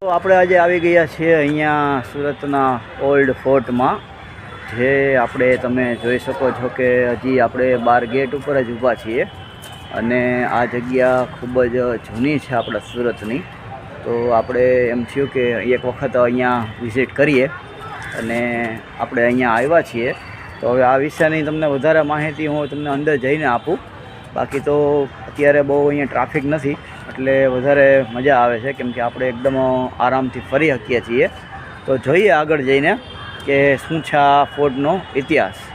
તો આપણે આજે આવી ગયા છીએ અહીંયા સુરતના ઓલ્ડ ફોર્ટમાં, જે આપણે તમે જોઈ શકો છો કે હજી આપણે બાર ગેટ ઉપર જ ઊભા છીએ અને આ જગ્યા ખૂબ જ જૂની છે આપણા સુરતની. તો આપણે એમ થયું કે એક વખત અહીંયા વિઝિટ કરીએ અને આપણે અહીંયા આવ્યા છીએ. તો હવે આ વિષયની તમને વધારે માહિતી હું તમને અંદર જઈને આપું. બાકી તો અત્યારે બહુ અહીંયા ટ્રાફિક નથી એટલે વધારે મજા આવે છે, કેમ કે આપણે એકદમ આરામથી ફરી શકીએ છીએ. તો જોઈએ આગળ જઈને કે શું છે આ ફોર્ટનો ઇતિહાસ.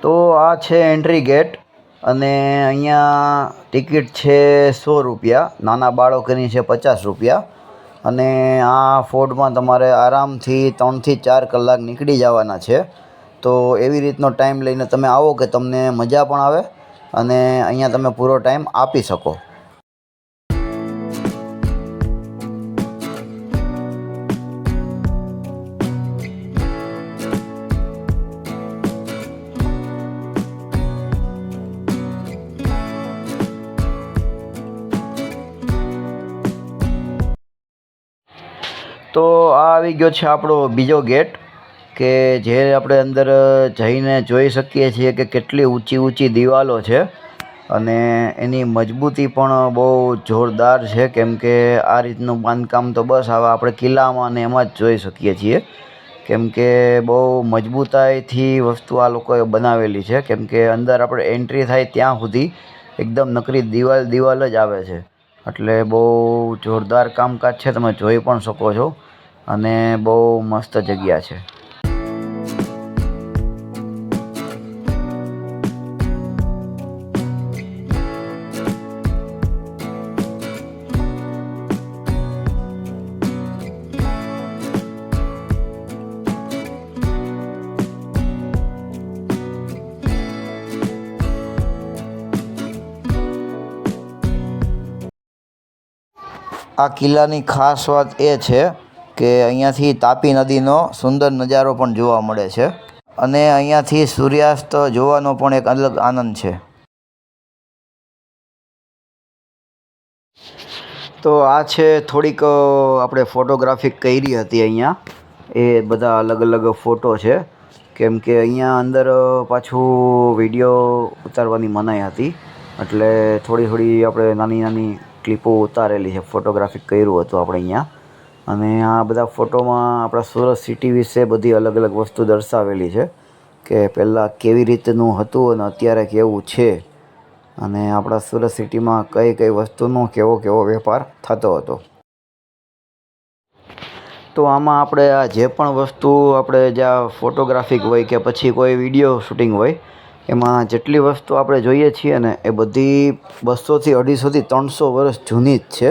તો આ છે એન્ટ્રી ગેટ અને અહીંયા ટિકિટ છે 100 રૂપિયા, નાના બાળકોની છે 50 રૂપિયા. અને આ ફોર્ટમાં તમારે આરામથી 3 થી 4 કલાક નીકળી જવાના છે. તો એવી રીતનો ટાઈમ લઈને તમે આવો કે તમને મજા પણ આવે અને અહીંયા તમે પૂરો ટાઈમ આપી શકો. તો આ આવી ગયો છે આપણો બીજો ગેટ, કે જે આપણે અંદર જઈને જોઈ શકીએ છીએ કે કેટલી ઊંચી ઊંચી દિવાલો છે અને એની મજબૂતી પણ બહુ જોરદાર છે. કેમ કે આ રીતનું બાંધકામ તો બસ હવે આપણે કિલ્લામાં ને એમાં જ જોઈ શકીએ છીએ, કેમ કે બહુ મજબૂતાઈથી વસ્તુ આ લોકોએ બનાવેલી છે. કેમ કે અંદર આપણે એન્ટ્રી થાય ત્યાં સુધી એકદમ નકરી દિવાલ જ આવે છે. એટલે બહુ જોરદાર કામકાજ છે, તમે જોઈ પણ શકો છો અને બહુ મસ્ત જગ્યા છે. આ કિલ્લાની ખાસ વાત એ છે કે અહીંયાથી તાપી નદીનો સુંદર નજારો પણ જોવા મળે છે અને અહીંયાથી સૂર્યાસ્ત જોવાનો પણ એક અલગ આનંદ છે. તો આ છે થોડીક આપણે ફોટોગ્રાફી કરી હતી અહીંયા, એ બધા અલગ અલગ ફોટો છે. કેમ કે અહીંયા અંદર પાછું વિડીયો ઉતારવાની મનાઈ હતી, એટલે થોડી આપણે નાની ક્લિપો ઉતારેલી છે, ફોટોગ્રાફી કર્યું હતું આપણે અહીંયા. અને આ બધા ફોટોમાં આપણા સુરત સિટી વિશે બધી અલગ અલગ વસ્તુ દર્શાવેલી છે કે પહેલાં કેવી રીતનું હતું અને અત્યારે કેવું છે, અને આપણા સુરત સિટીમાં કઈ વસ્તુનો કેવો વેપાર થતો હતો. તો આમાં આપણે આ જે પણ વસ્તુ આપણે જ્યાં ફોટોગ્રાફિક હોય કે પછી કોઈ વિડીયો શૂટિંગ હોય, એમાં જેટલી વસ્તુ આપણે જોઈએ છીએ ને એ બધી 200 થી 250 થી 300 વર્ષ જૂની જ છે.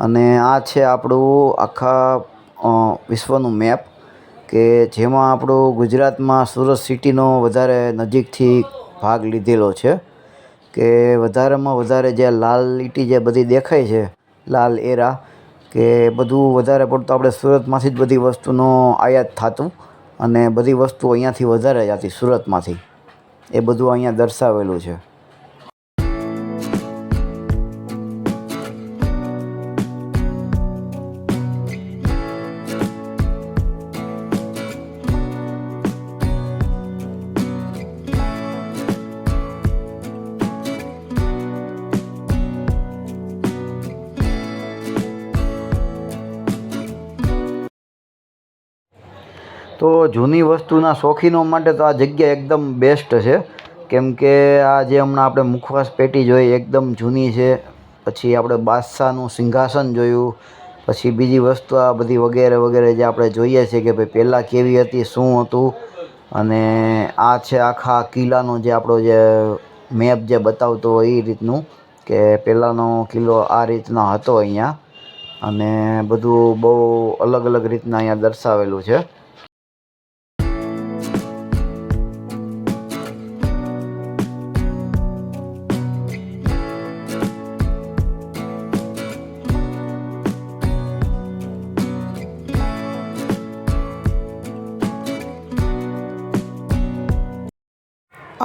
અને આ છે આપણું આખા વિશ્વનું મેપ, કે જેમાં આપણું ગુજરાતમાં સુરત સિટીનો વધારે નજીકથી ભાગ લીધેલો છે. કે વધારેમાં વધારે જે લાલ લીટી જે બધી દેખાય છે, લાલ એરા, કે બધું વધારે પડતું આપણે સુરતમાંથી જ બધી વસ્તુનો આયાત થતું અને બધી વસ્તુ અહીંયાથી વધારે જતી સુરતમાંથી. એ બધું અહીંયા દર્શાવેલું છે. તો જૂની વસ્તુના શોખીનો માટે તો આ જગ્યા એકદમ બેસ્ટ છે. કેમ કે આ જે હમણાં આપણે મુખવાસ પેટી જોઈ એકદમ જૂની છે. પછી આપણે બાદશાહનું સિંહાસન જોયું, પછી બીજી વસ્તુ આ બધી વગેરે જે આપણે જોઈએ છે કે ભાઈ પહેલાં કેવી હતી, શું હતું. અને આ છે આખા કિલ્લાનો જે આપણો જે મેપ જે બતાવતો હોય એ રીતનું, કે પહેલાંનો કિલ્લો આ રીતના હતો અહીંયા. અને બધું બહુ અલગ રીતના અહીંયા દર્શાવેલું છે.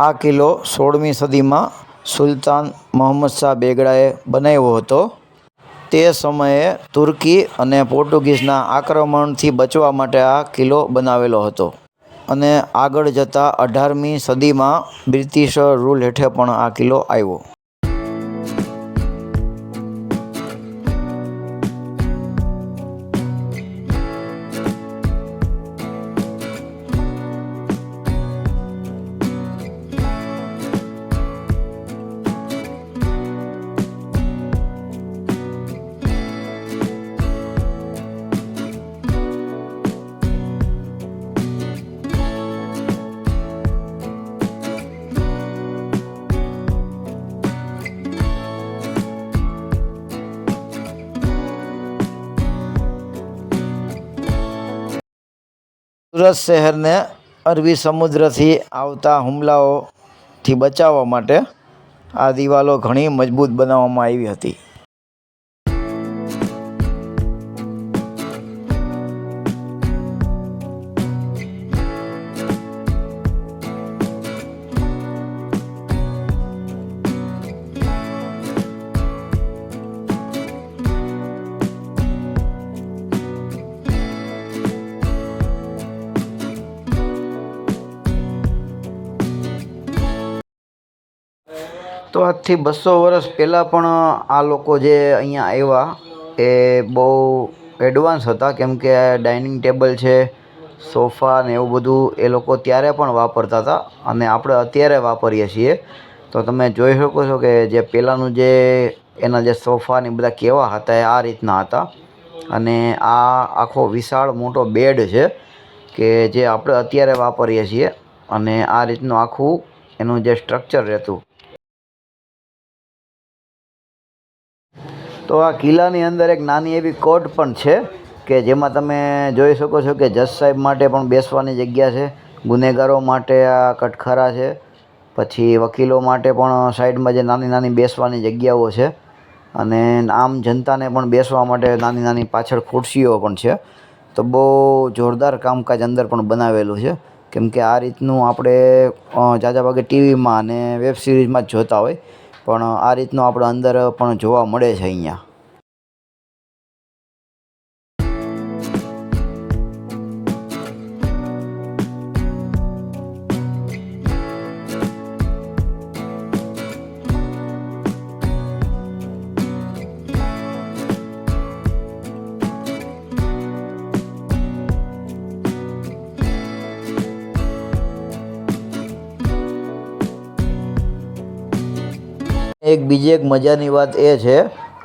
આ કિલ્લો 16મી સદીમાં સુલતાન મોહમ્મદ શાહ બેગડાએ બનાવ્યો હતો. તે સમયે તુર્કી અને પોર્ટુગીઝના આક્રમણથી બચવા માટે આ કિલ્લો બનાવેલો હતો અને આગળ જતાં 18મી સદીમાં બ્રિટિશ રૂલ હેઠળ પણ આ કિલ્લો આવ્યો. સુરત શહેરને અરબી સમુદ્રથી આવતા હુમલાઓથી બચાવવા માટે આ દિવાલો ઘણી મજબૂત બનાવવામાં આવી હતી. તો આજથી 200 વર્ષ પહેલાં પણ આ લોકો જે અહીંયા આવ્યા એ બહુ એડવાન્સ હતા, કેમ કે ડાઇનિંગ ટેબલ છે, સોફા ને એવું બધું એ લોકો ત્યારે પણ વાપરતા હતા અને આપણે અત્યારે વાપરીએ છીએ. તો તમે જોઈ શકો છો કે જે પહેલાંનું જે એના જે સોફા ને બધા કેવા હતા એ આ રીતના હતા. અને આ આખો વિશાળ મોટો બેડ છે કે જે આપણે અત્યારે વાપરીએ છીએ અને આ રીતનું આખું એનું જે સ્ટ્રક્ચર રહેતું. તો આ કિલ્લાની અંદર એક નાની એવી કોર્ટ પણ છે કે જેમાં તમે જોઈ શકો છો કે જજ સાહેબ માટે પણ બેસવાની જગ્યા છે, ગુનેગારો માટે આ કટખરા છે, પછી વકીલો માટે પણ સાઈડમાં જે નાની નાની બેસવાની જગ્યાઓ છે અને આમ જનતાને પણ બેસવા માટે નાની નાની પાછળ ખુરશીઓ પણ છે. તો બહુ જોરદાર કામકાજ અંદર પણ બનાવેલું છે, કેમ કે આ રીતનું આપણે ઝાઝા ભાગે ટીવીમાં અને વેબ સિરીઝમાં જ જોતા હોય, પણ આ રીતનું આપણે અંદર પણ જોવા મળે છે અહીંયા. બીજી એક મજાની વાત એ છે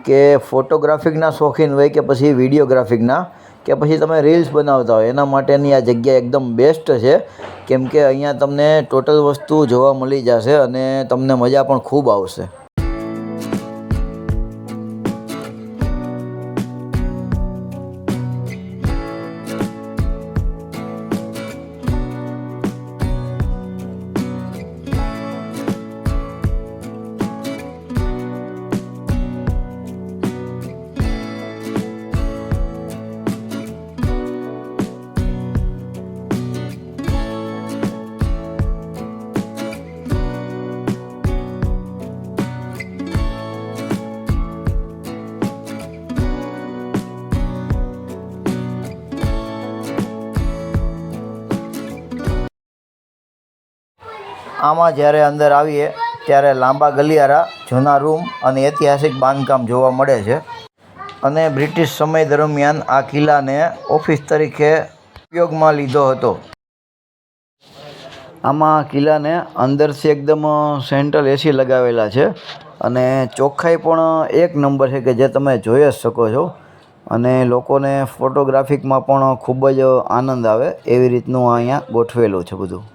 કે ફોટોગ્રાફિકના શોખીન હોય કે પછી વિડીયોગ્રાફિકના કે પછી તમે રીલ્સ બનાવતા હોય, એના માટેની આ જગ્યા એકદમ બેસ્ટ છે, કેમ કે અહીંયા તમને ટોટલ વસ્તુ જોવા મળી જશે અને તમને મજા પણ ખૂબ આવશે. આમાં જ્યારે અંદર આવીએ ત્યારે લાંબા ગલિયારા, જૂના રૂમ અને ઐતિહાસિક બાંધકામ જોવા મળે છે અને બ્રિટિશ સમય દરમિયાન આ કિલ્લાને ઓફિસ તરીકે ઉપયોગમાં લીધો હતો. આમાં કિલ્લાને અંદરથી એકદમ સેન્ટ્રલ એસી લગાવેલા છે અને ચોખ્ખાઈ પણ એક નંબર છે કે જે તમે જોઈ જ શકો છો અને લોકોને ફોટોગ્રાફિકમાં પણ ખૂબ જ આનંદ આવે એવી રીતનું અહીંયા ગોઠવેલું છે બધું.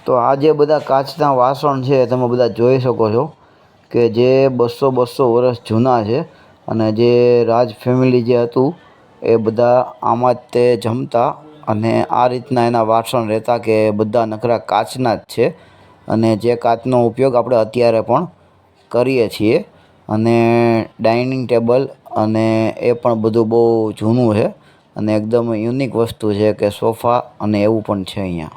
તો આ જે બધા કાચના વાસણ છે તમે બધા જોઈ શકો છો કે જે 200 વર્ષ જૂના છે અને જે રાજ ફેમિલી જે હતું એ બધા આમાં જ તે જમતા અને આ રીતના એના વાસણ રહેતા કે બધા નકરા કાચના જ છે અને જે કાચનો ઉપયોગ આપણે અત્યારે પણ કરીએ છીએ અને ડાઇનિંગ ટેબલ અને એ પણ બધું બહુ જૂનું છે અને એકદમ યુનિક વસ્તુ છે કે સોફા અને એવું પણ છે અહીંયા.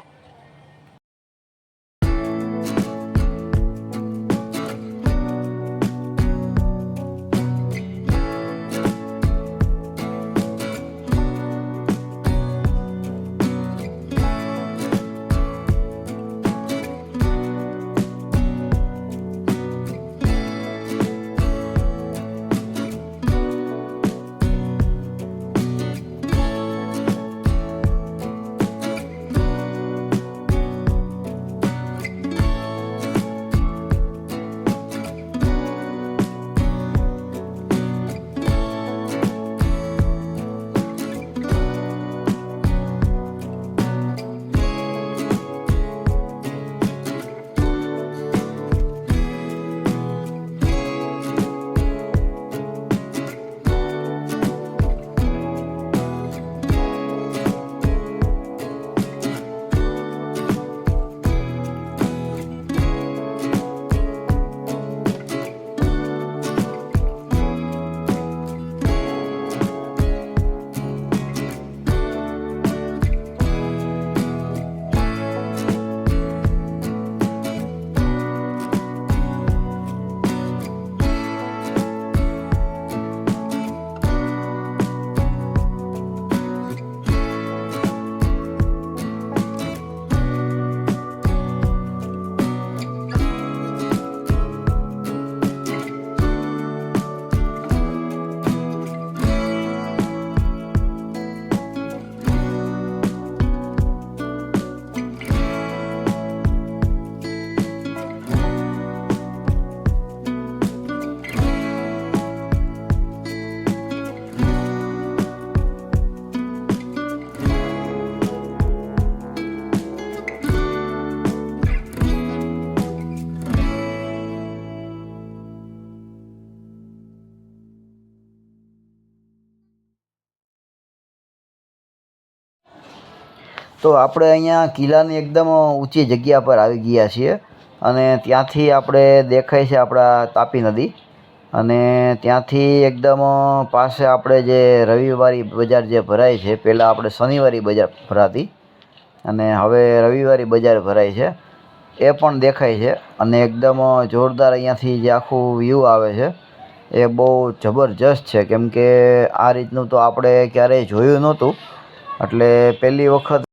તો આપણે અહીંયા કિલ્લાની એકદમ ઊંચી જગ્યા પર આવી ગયા છીએ અને ત્યાંથી આપણે દેખાય છે આપણા તાપી નદી અને ત્યાંથી એકદમ પાસે આપણે જે રવિવારી બજાર જે ભરાય છે, પહેલાં આપણે શનિવારી બજાર ભરાતી અને હવે રવિવારી બજાર ભરાય છે એ પણ દેખાય છે અને એકદમ જોરદાર અહીંયાથી જે આખું વ્યૂ આવે છે એ બહુ જબરજસ્ત છે કેમ કે આ રીતનું તો આપણે ક્યારેય જોયું નહોતું એટલે પહેલી વખત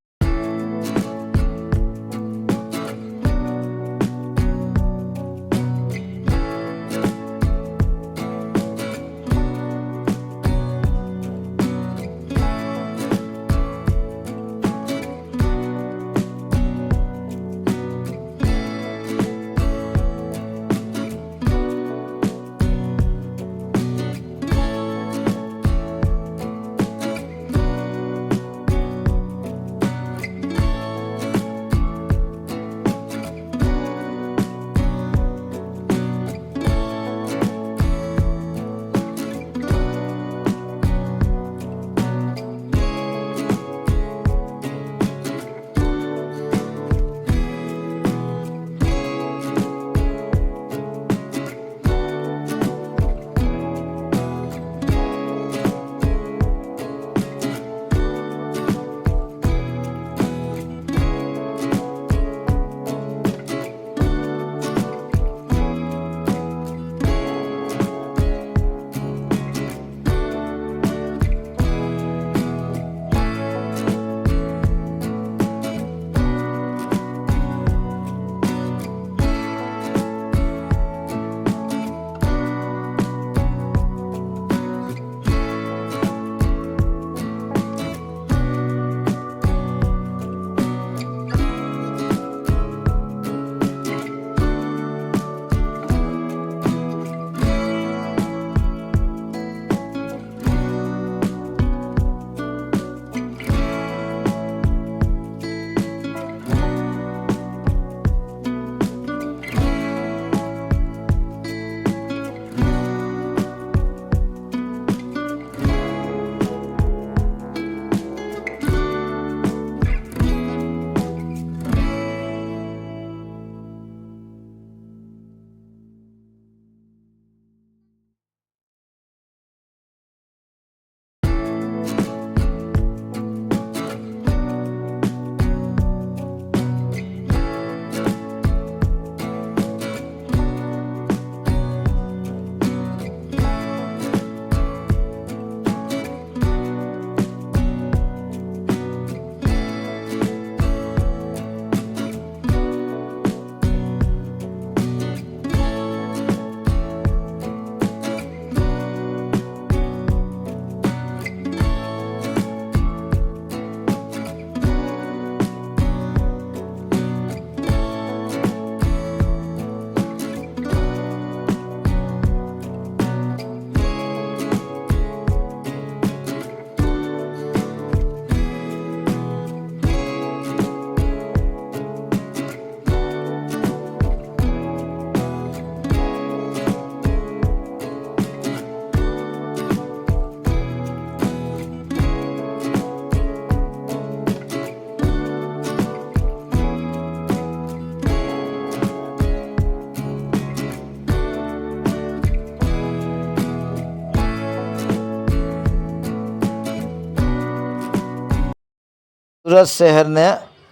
સુરત શહેરને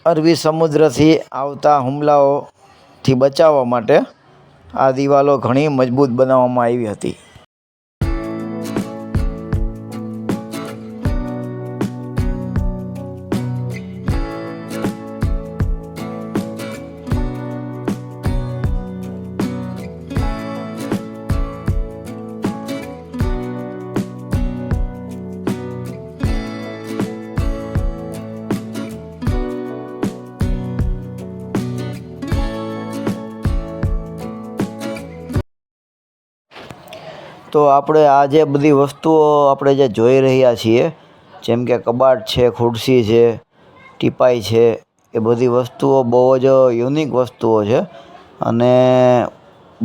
અરબી સમુદ્રથી આવતા હુમલાઓથી બચાવવા માટે આ દિવાલો ઘણી મજબૂત બનાવવામાં આવી હતી. તો આપણે આ જે બધી વસ્તુઓ આપણે જે જોઈ રહ્યા છીએ, જેમ કે કબાટ છે, ખુરશી છે, ટીપાઈ છે, એ બધી વસ્તુઓ બહુ જ યુનિક વસ્તુઓ છે અને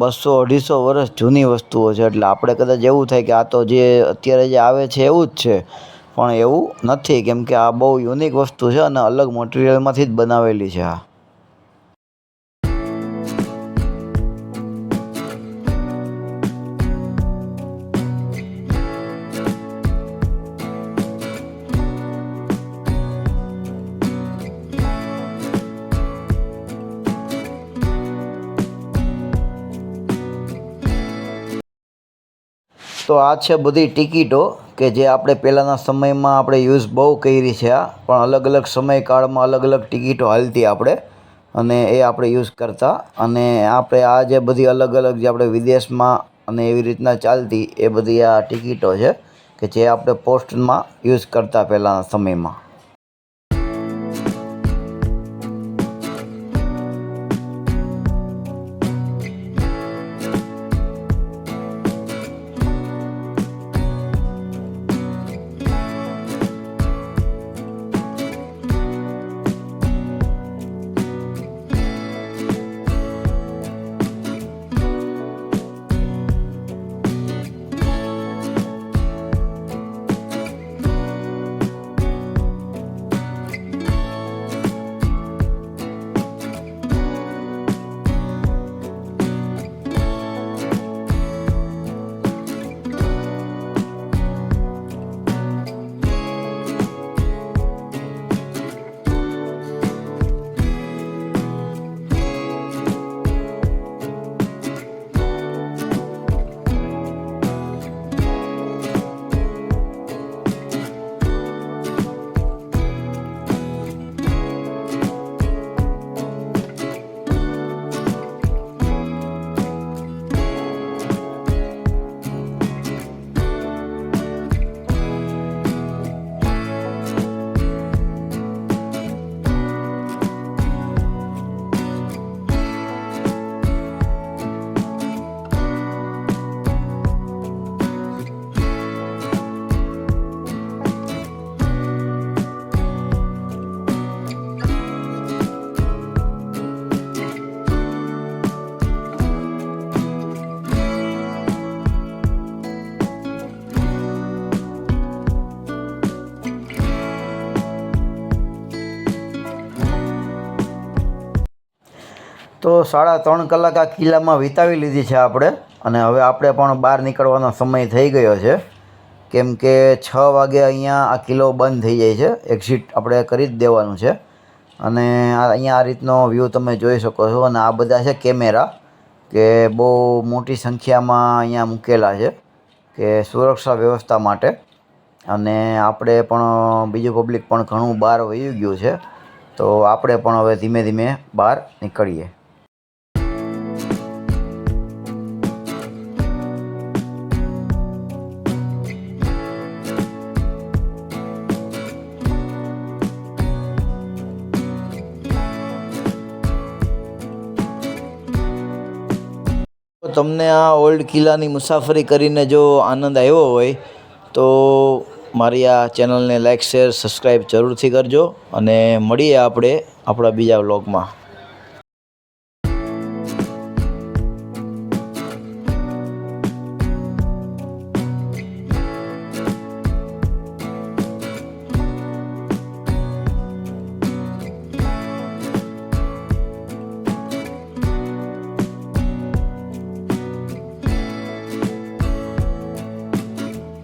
200-250 વર્ષ જૂની વસ્તુઓ છે. એટલે આપણે કદાચ એવું થાય કે આ તો જે અત્યારે જે આવે છે એવું જ છે, પણ એવું નથી, કેમ કે આ બહુ યુનિક વસ્તુ છે અને અલગ મટીરિયલમાંથી જ બનાવેલી છે. તો આ છે બધી ટિકિટો કે જે આપણે પહેલાંના સમયમાં આપણે યુઝ બહુ કરી છે. પણ અલગ અલગ સમયકાળમાં અલગ અલગ ટિકિટો હાલતી આપણે, અને એ આપણે યુઝ કરતા. અને આપણે આ જે બધી અલગ અલગ જે આપણે વિદેશમાં અને એવી રીતના ચાલતી એ બધી આ ટિકિટો છે કે જે આપણે પોસ્ટમાં યુઝ કરતા પહેલાંના સમયમાં. તો 3.5 કલાક આ કિલ્લામાં વિતાવી લીધી છે આપણે, અને હવે આપણે પણ બહાર નીકળવાનો સમય થઈ ગયો છે, કેમ કે 6 વાગે અહીંયા આ કિલ્લો બંધ થઈ જાય છે. એક્ઝિટ આપણે કરી જ દેવાનું છે. અને અહીંયા આ રીતનો વ્યૂ તમે જોઈ શકો છો. અને આ બધા છે કેમેરા કે બહુ મોટી સંખ્યામાં અહીંયા મૂકેલા છે કે સુરક્ષા વ્યવસ્થા માટે. અને આપણે પણ બીજું પબ્લિક પણ ઘણું બહાર વહી ગયું છે, તો આપણે પણ હવે ધીમે ધીમે બહાર નીકળીએ. તમને આ ઓલ્ડ કિલ્લાની મુસાફરી કરીને જો આનંદ આવ્યો હોય તો મારી આ ચેનલને લાઈક, શેર, સબસ્ક્રાઈબ જરૂરથી કરજો. અને મળીએ આપણે આપણા બીજા વ્લોગમાં.